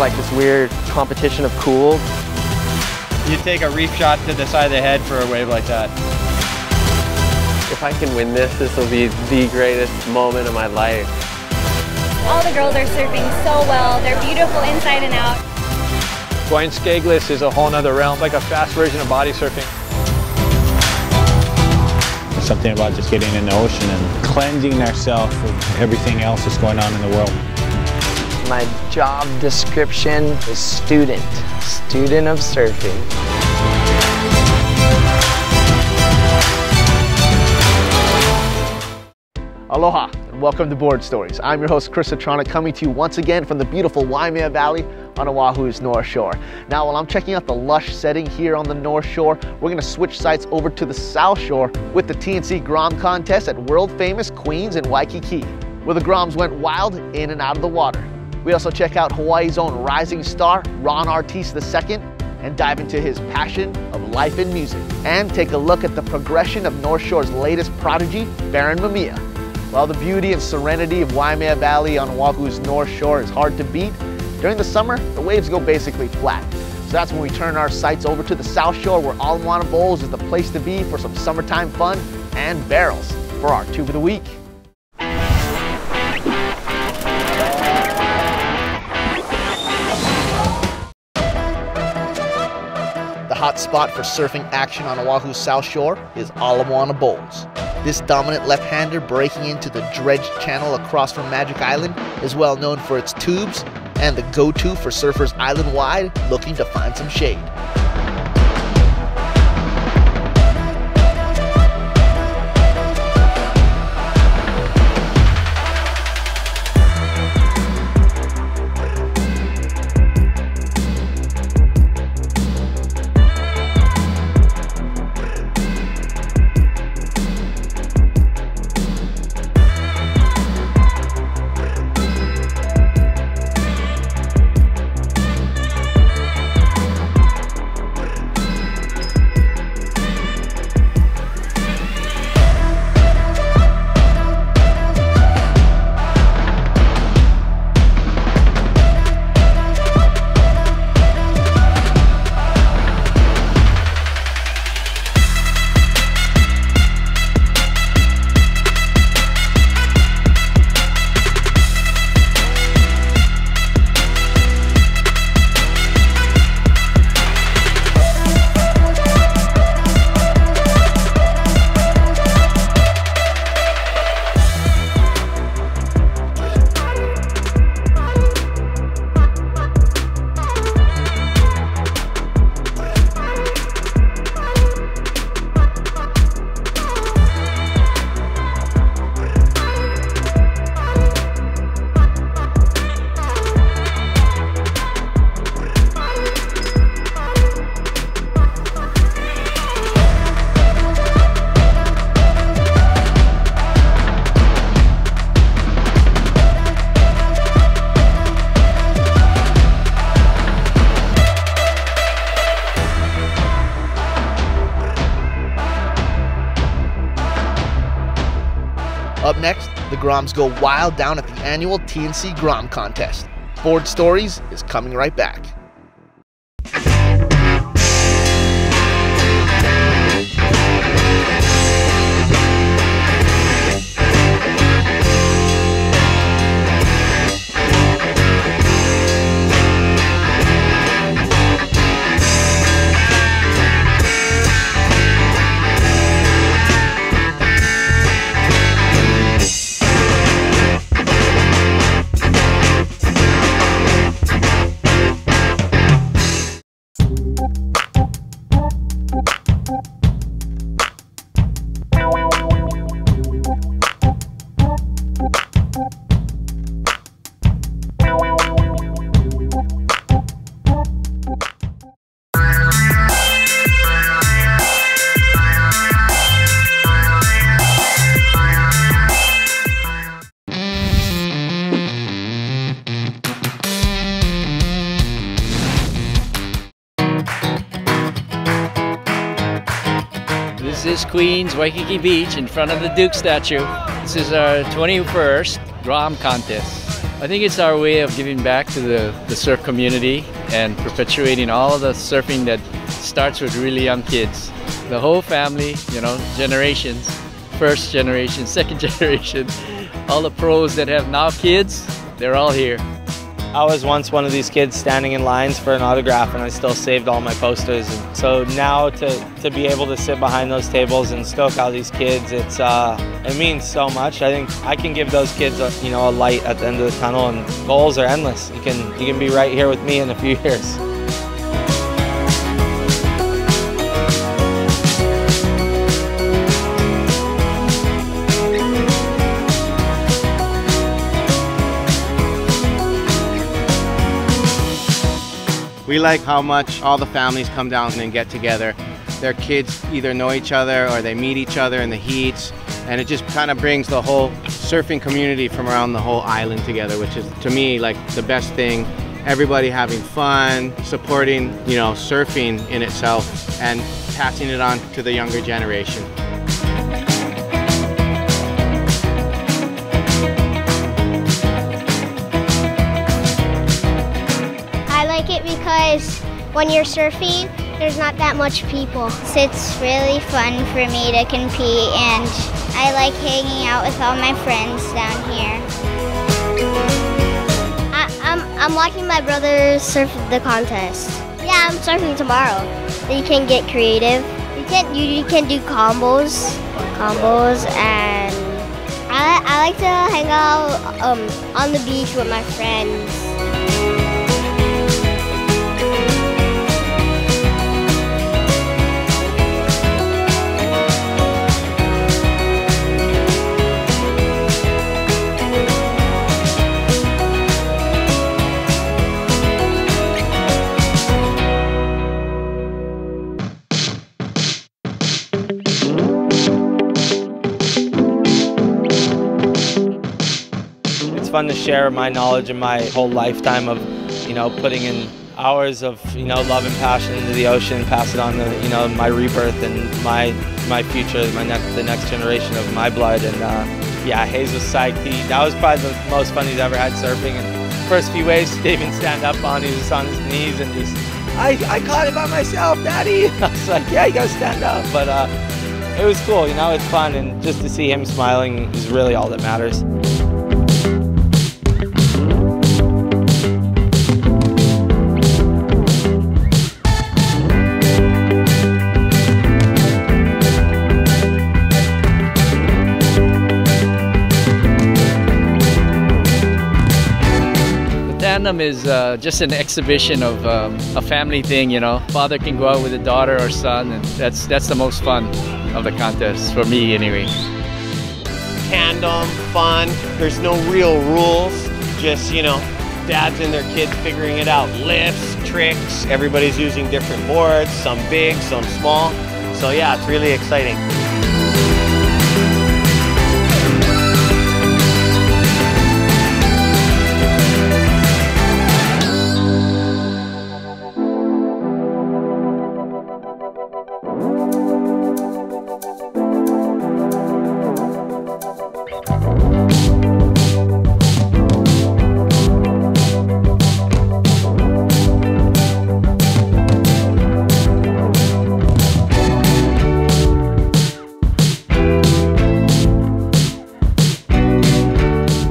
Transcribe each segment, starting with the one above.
like this weird competition of cool. You take a reef shot to the side of the head for a wave like that. If I can win this, this will be the greatest moment of my life. All the girls are surfing so well. They're beautiful inside and out. Going skagless is a whole nother realm, like a fast version of body surfing. There's something about just getting in the ocean and cleansing ourselves of everything else that's going on in the world. My job description is student of surfing. Aloha and welcome to Board Stories. I'm your host Chris Atronic, coming to you once again from the beautiful Waimea Valley on Oahu's North Shore. Now while I'm checking out the lush setting here on the North Shore, we're going to switch sites over to the South Shore with the T&C Grom Contest at world famous Queens in Waikiki, where the Groms went wild in and out of the water. We also check out Hawaii's own rising star, Artis II, and dive into his passion of life and music, and take a look at the progression of North Shore's latest prodigy, Barron Mamiya. While the beauty and serenity of Waimea Valley on Oahu's North Shore is hard to beat, during the summer, the waves go basically flat. So that's when we turn our sights over to the South Shore, where Ala Moana Bowls is the place to be for some summertime fun and barrels for our tube of the week. The hot spot for surfing action on Oahu's South Shore is Ala Moana Bowls. This dominant left-hander breaking into the dredged channel across from Magic Island is well known for its tubes and the go-to for surfers island-wide looking to find some shade. Up next, the Groms go wild down at the annual T&C Grom Contest. Board Stories is coming right back. This is Queens, Waikiki Beach, in front of the Duke statue. This is our 21st Grom Contest. I think it's our way of giving back to the surf community and perpetuating all the surfing that starts with really young kids. The whole family, you know, generations, first generation, second generation, all the pros that have now kids, they're all here. I was once one of these kids standing in lines for an autograph, and I still saved all my posters. And so now to be able to sit behind those tables and stoke out these kids, it means so much. I think I can give those kids a light at the end of the tunnel, and goals are endless. You can be right here with me in a few years. We like how much all the families come down and get together. Their kids either know each other or they meet each other in the heats, and it just kind of brings the whole surfing community from around the whole island together, which is, to me, like the best thing. Everybody having fun, supporting, you know, surfing in itself, and passing it on to the younger generation. I like it because when you're surfing, there's not that much people. So it's really fun for me to compete, and I like hanging out with all my friends down here. I'm watching my brother surf the contest. Yeah, I'm surfing tomorrow. You can get creative. You can do combos, and I like to hang out on the beach with my friends. It's fun to share my knowledge and my whole lifetime of, you know, putting in hours of, you know, love and passion into the ocean, pass it on to, you know, my rebirth and my future, the next generation of my blood. And yeah, Hayes was psyched. That was probably the most fun he's ever had surfing. And first few waves, he didn't even stand up on. He was on his knees, and I caught it by myself, Daddy. I was like, yeah, you gotta stand up. But it was cool, you know, it's fun, and just to see him smiling is really all that matters. Tandem is just an exhibition of a family thing, you know. Father can go out with a daughter or son, and that's the most fun of the contest, for me anyway. Tandem, fun, there's no real rules, just, you know, dads and their kids figuring it out. Lifts, tricks, everybody's using different boards, some big, some small. So yeah, it's really exciting.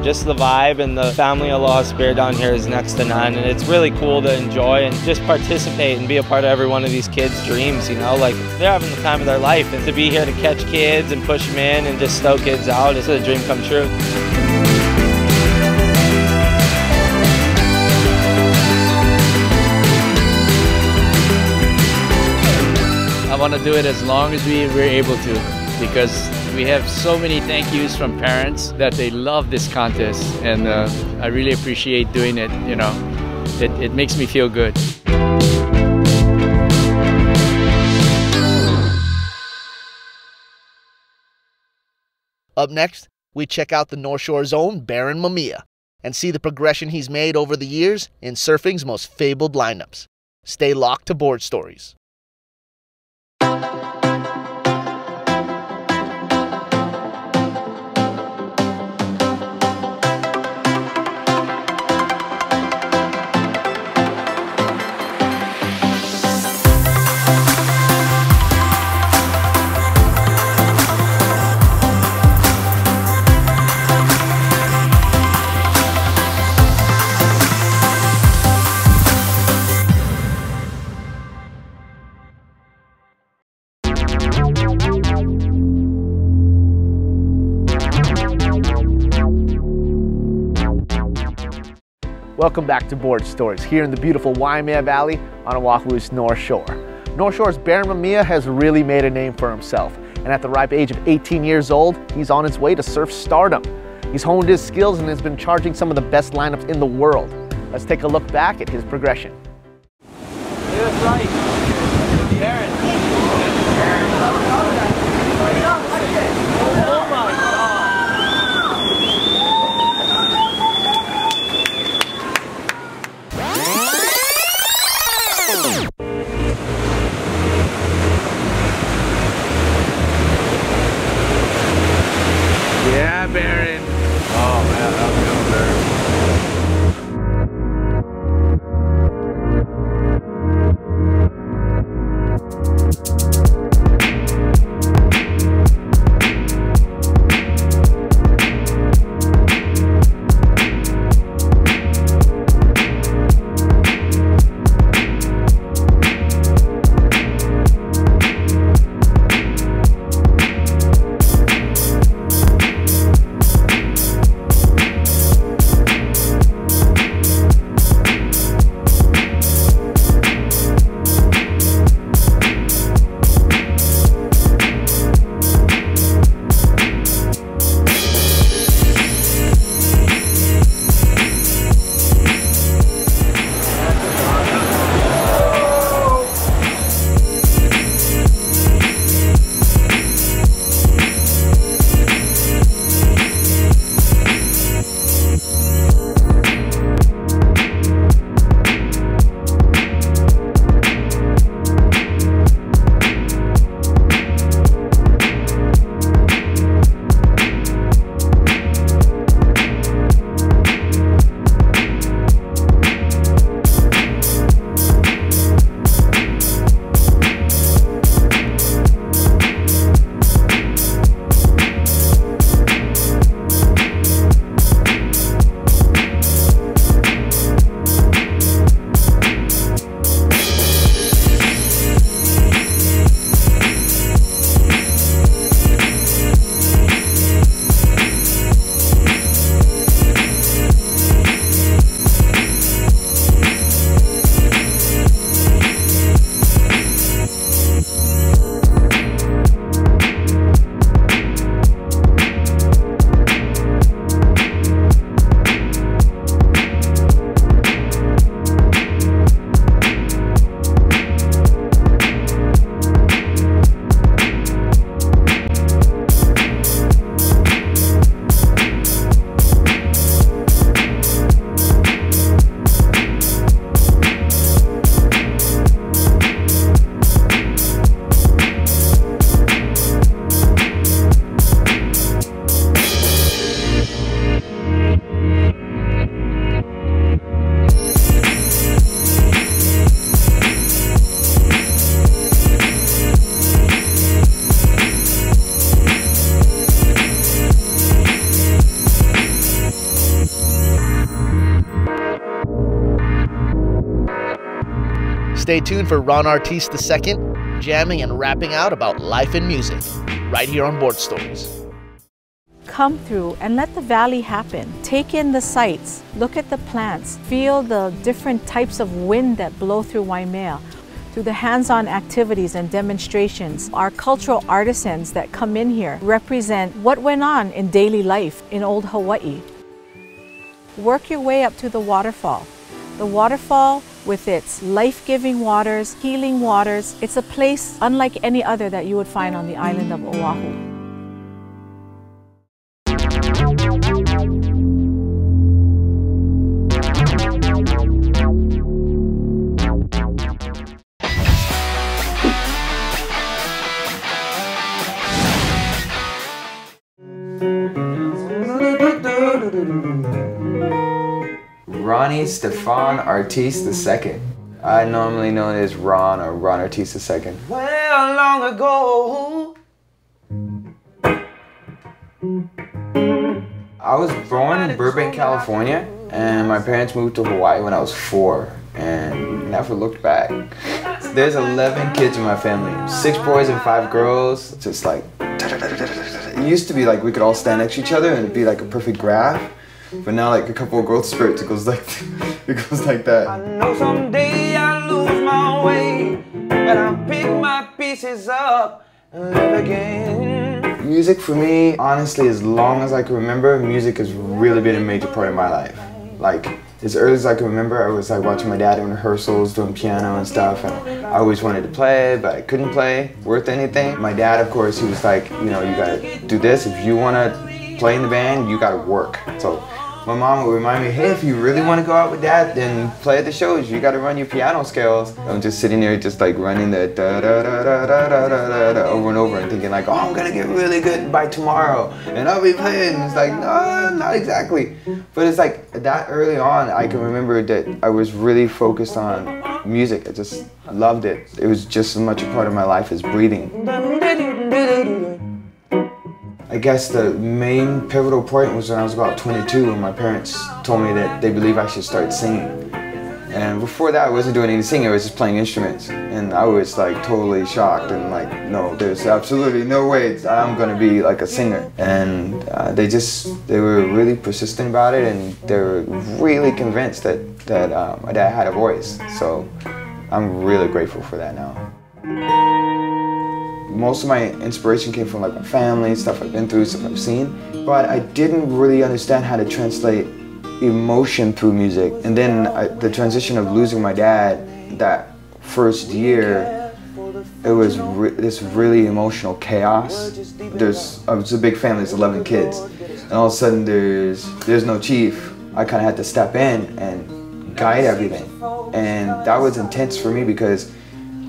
Just the vibe and the family aloha spirit down here is next to none, and it's really cool to enjoy and just participate and be a part of every one of these kids' dreams, you know, like they're having the time of their life, and to be here to catch kids and push them in and just stoke kids out, it's a dream come true. I want to do it as long as we're able to, because we have so many thank yous from parents that they love this contest, and I really appreciate doing it, you know. It makes me feel good. Up next, we check out the North Shore's own Barron Mamiya and see the progression he's made over the years in surfing's most fabled lineups. Stay locked to Board Stories. Welcome back to Board Stories here in the beautiful Waimea Valley on Oahu's North Shore. North Shore's Barron Mamiya has really made a name for himself, and at the ripe age of 18 years old, he's on his way to surf stardom. He's honed his skills and has been charging some of the best lineups in the world. Let's take a look back at his progression. That's right. Barron. Oh my God. Yeah, Barron. Oh man, that was good, Barron. Stay tuned for Ron Artis II jamming and rapping out about life and music right here on Board Stories. Come through and let the valley happen. Take in the sights, look at the plants, feel the different types of wind that blow through Waimea. Through the hands-on activities and demonstrations, our cultural artisans that come in here represent what went on in daily life in old Hawaii. Work your way up to the waterfall. The waterfall, with its life-giving waters, healing waters, it's a place unlike any other that you would find on the island of Oahu. Ronnie Stefan Artis II. I normally known as Ron or Ron Artis II. Well, long ago, I was born in Burbank, California, and my parents moved to Hawaii when I was 4 and never looked back. There's 11 kids in my family, 6 boys and 5 girls. Just like, it used to be like we could all stand next to each other and it'd be like a perfect graph. But now like a couple of growth spurts, it goes like that. I know someday I'll lose my way, but I'll pick my pieces up and live again. Music for me, honestly, as long as I can remember, music has really been a major part of my life. Like, as early as I can remember, I was like watching my dad in rehearsals, doing piano and stuff, and I always wanted to play, but I couldn't play worth anything. My dad, of course, he was like, you know, you gotta do this. If you wanna play in the band, you gotta work. So my mom would remind me, hey, if you really want to go out with dad, then play at the shows. You got to run your piano scales. I'm just sitting there, just like running the da da da da da da da da over and over, and thinking like, oh, I'm gonna get really good by tomorrow, and I'll be playing. And it's like, no, not exactly. But it's like that early on, I can remember that I was really focused on music. I loved it. It was just as much a part of my life as breathing. I guess the main pivotal point was when I was about 22, and my parents told me that they believe I should start singing. And before that, I wasn't doing any singing, I was just playing instruments. And I was like totally shocked and like, no, there's absolutely no way I'm gonna be like a singer. And they were really persistent about it, and they were really convinced that my dad had a voice. So I'm really grateful for that now. Most of my inspiration came from like my family, stuff I've been through, stuff I've seen, but I didn't really understand how to translate emotion through music. And then the transition of losing my dad that first year, it was this really emotional chaos. It's a big family, there's 11 kids, and all of a sudden there's no chief. I kind of had to step in and guide everything, and that was intense for me because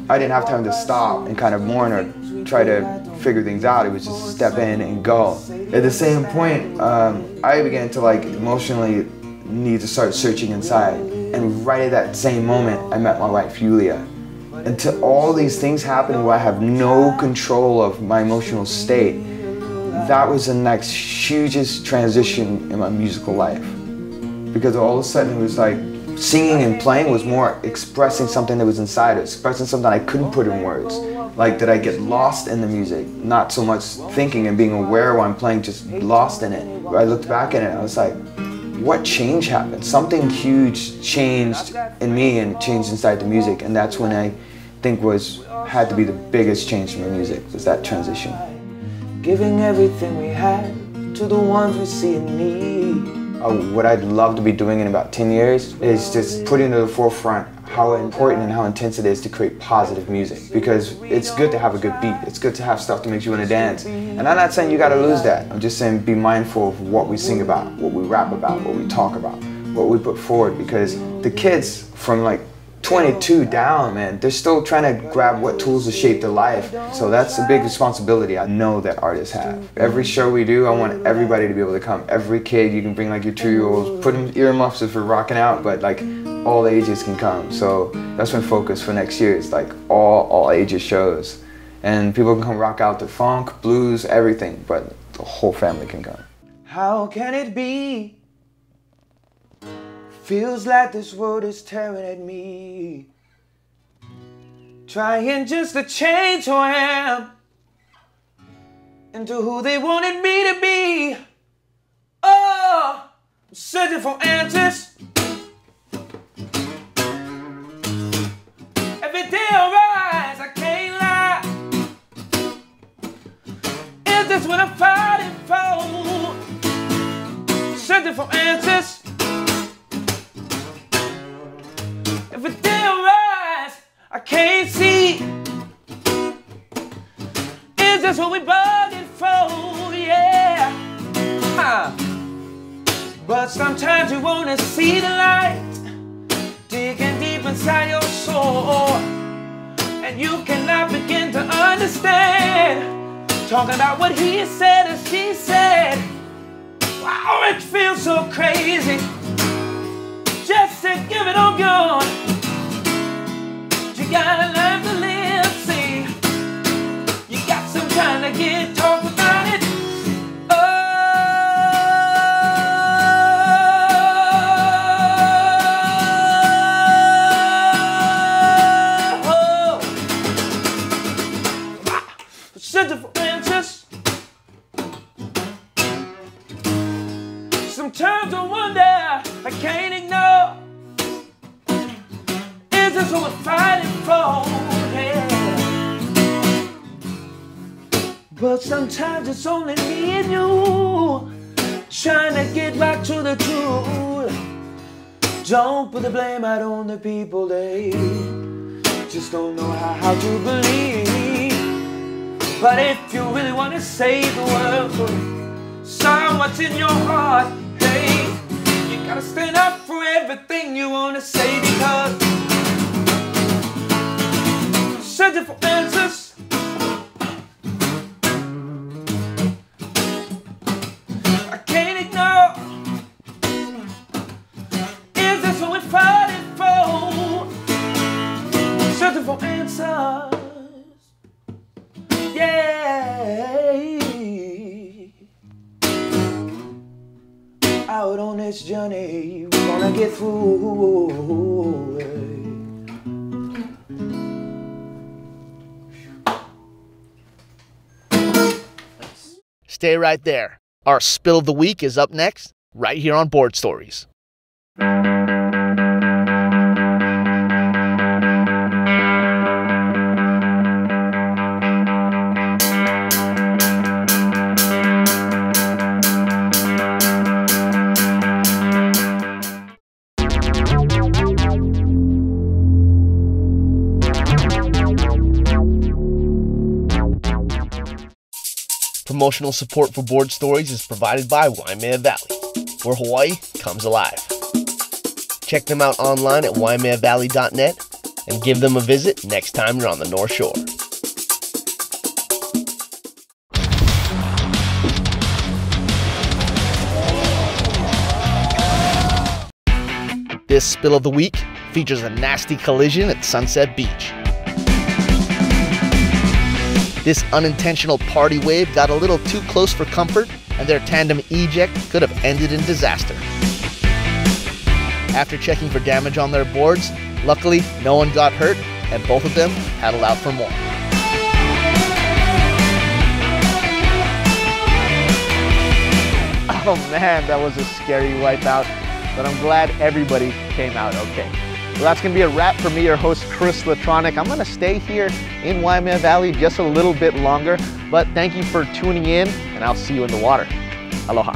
I didn't have time to stop and kind of mourn or try to figure things out. It was just step in and go. At the same point, I began to like emotionally need to start searching inside. And right at that same moment, I met my wife, Yulia. Until all these things happen where I have no control of my emotional state, that was the next hugest transition in my musical life. Because all of a sudden it was like, singing and playing was more expressing something that was inside, expressing something I couldn't put in words. Like that I get lost in the music, not so much thinking and being aware while I'm playing, just lost in it. I looked back at it and I was like, what change happened? Something huge changed in me and changed inside the music, and that's when I think had to be the biggest change in my music, was that transition. Giving everything we had to the ones we see in need. What I'd love to be doing in about 10 years is just putting to the forefront how important and how intense it is to create positive music. Because it's good to have a good beat. It's good to have stuff that makes you want to dance. And I'm not saying you gotta lose that. I'm just saying be mindful of what we sing about, what we rap about, what we talk about, what we put forward. Because the kids from like 22 down, man, they're still trying to grab what tools to shape their life. So that's a big responsibility I know that artists have. Every show we do, I want everybody to be able to come. Every kid, you can bring like your 2-year-olds, put them earmuffs if we're rocking out, but like all ages can come. So that's my focus for next year. It's like all ages shows. And people can come rock out to funk, blues, everything, but the whole family can come. How can it be? Feels like this world is tearing at me. Trying just to change who I am into who they wanted me to be. Oh, I'm searching for answers. Every day I rise, I can't lie. Is this what I'm fighting for? Searching for answers. Every day I rise, I can't see. Is this what we bargained for? Yeah. But sometimes you wanna see the light, digging deep inside your soul, and you cannot begin to understand. Talking about what he said and she said. Wow, it feels so crazy. Just to give it all gone. You gotta learn to live, see. You got some time to get talk about it. Oh, searching for answers. sometimes I wonder, I can't ignore. Is this what we're fighting for? Yeah. But sometimes it's only me and you, trying to get back to the truth. Don't put the blame out on the people, they just don't know how to believe. But if you really want to save the world, sign what's in your heart. Hey, you gotta stand up for everything you want to say, because searching for answers, I can't ignore. Is this what we're fighting for? Searching for answers. Yeah. Out on this journey, we're gonna get through. Stay right there. Our spill of the week is up next, right here on Board Stories. Promotional support for Board Stories is provided by Waimea Valley, where Hawaii comes alive. Check them out online at waimeavalley.net and give them a visit next time you're on the North Shore. This spill of the week features a nasty collision at Sunset Beach. This unintentional party wave got a little too close for comfort, and their tandem eject could have ended in disaster. After checking for damage on their boards, luckily no one got hurt, and both of them paddled out for more. Oh man, that was a scary wipeout, but I'm glad everybody came out okay. Well, that's going to be a wrap for me, your host, Chris Latronic. I'm going to stay here in Waimea Valley just a little bit longer, but thank you for tuning in, and I'll see you in the water. Aloha.